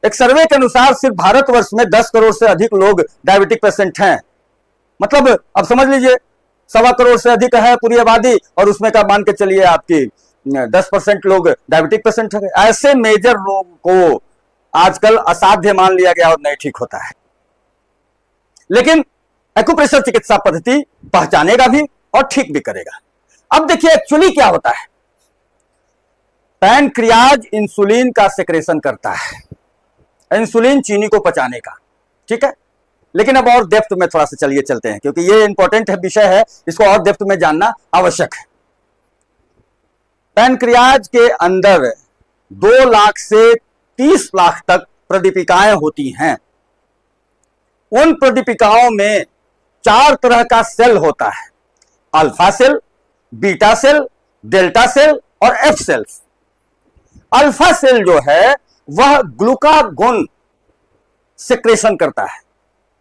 एक सर्वे के अनुसार सिर्फ भारतवर्ष में 10 करोड़ से अधिक लोग डायबिटिक पेशेंट हैं। मतलब अब समझ लीजिए 1.25 करोड़ से अधिक है पूरी आबादी, और उसमें का मान के चलिए आपकी 10% लोग डायबिटिक पेशेंट हैं। ऐसे मेजर रोग को आजकल असाध्य मान लिया गया और नहीं ठीक होता है। लेकिन एक्यूप्रेशर चिकित्सा पद्धति पहचानेगा भी और ठीक भी करेगा। अब देखिए एक्चुअली क्या होता है। पैनक्रियाज इंसुलिन का सेक्रेशन करता है, इंसुलिन चीनी को पचाने का, ठीक है। लेकिन अब और डेप्थ में थोड़ा सा चलिए चलते हैं, क्योंकि ये इंपॉर्टेंट विषय है, इसको और डेप्थ में जानना आवश्यक है। पैनक्रियाज के अंदर 2 लाख से 30 लाख तक प्रदीपिकाएं होती हैं। उन प्रदीपिकाओं में 4 तरह का सेल होता है, alpha cell, beta cell, delta cell और एफ सेल्स। अल्फा सेल जो है वह ग्लूकागोन सेक्रेशन करता है।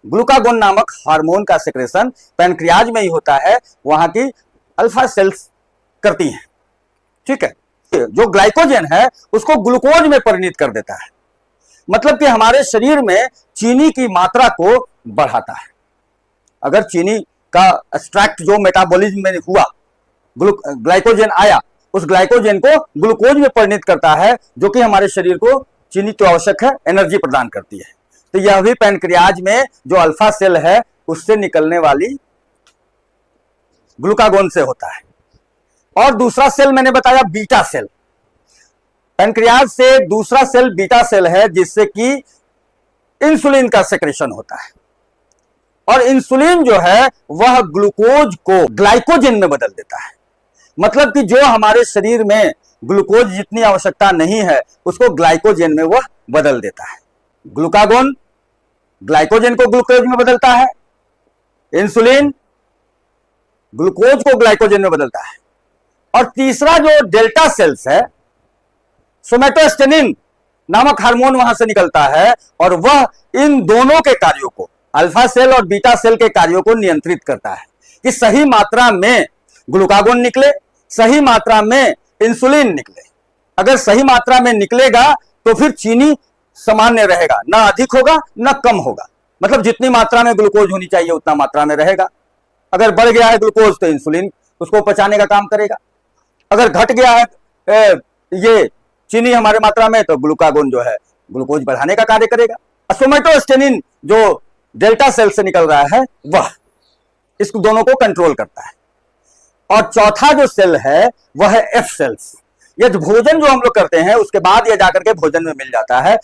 ग्लूकागोन नामक हार्मोन का सेक्रेशन पैनक्रियाज में ही होता है, वहां की अल्फा सेल्स करती हैं, ठीक है। जो ग्लाइकोजन है उसको ग्लूकोज में परिणत कर देता है, मतलब कि हमारे शरीर में चीनी की मात्रा को बढ़ाता है। अगर चीनी का एक्सट्रैक्ट जो मेटाबॉलिज्म में हुआ, ग्लाइकोजन आया, उस ग्लाइकोजन को ग्लूकोज में परिणत करता है, जो कि हमारे शरीर को चीनी तो आवश्यक है, एनर्जी प्रदान करती है। तो यह भी पैनक्रियाज में जो अल्फा सेल है उससे निकलने वाली ग्लूकागोन से होता है। और दूसरा सेल मैंने बताया बीटा सेल। पैनक्रियाज से दूसरा सेल बीटा सेल है, जिससे कि इंसुलिन का सेक्रेशन होता है। और इंसुलिन जो है वह ग्लूकोज को ग्लाइकोजन में बदल देता है, मतलब कि जो हमारे शरीर में ग्लूकोज जितनी आवश्यकता नहीं है उसको ग्लाइकोजन में वह बदल देता है। ग्लूकागोन ग्लाइकोजन को ग्लूकोज में बदलता है, इंसुलिन ग्लूकोज को ग्लाइकोजन में बदलता है। और तीसरा जो डेल्टा सेल्स है, सोमेटोस्टेनिन नामक हार्मोन वहां से निकलता है, और वह इन दोनों के कार्यों को, अल्फा सेल और बीटा सेल के कार्यों को नियंत्रित करता है कि सही मात्रा में ग्लूकागोन निकले, सही मात्रा में इंसुलिन निकले। अगर सही मात्रा में निकलेगा तो फिर चीनी सामान्य रहेगा, ना अधिक होगा ना कम होगा, मतलब जितनी मात्रा में ग्लूकोज होनी चाहिए उतना मात्रा में रहेगा। अगर बढ़ गया है ग्लूकोज तो इंसुलिन उसको पचाने का काम करेगा। अगर घट गया है ये चीनी हमारे मात्रा में, तो ग्लूकागोन जो है ग्लूकोज बढ़ाने का कार्य करेगा। सोमेटोस्टेनिन जो डेल्टा सेल से निकल रहा है वह इस दोनों को कंट्रोल करता है। और चौथा जो सेल है वह है एफ सेल्स। यह भोजन जो हम लोग करते हैं उसके बाद यह जाकर के भोजन में मिल जाता है।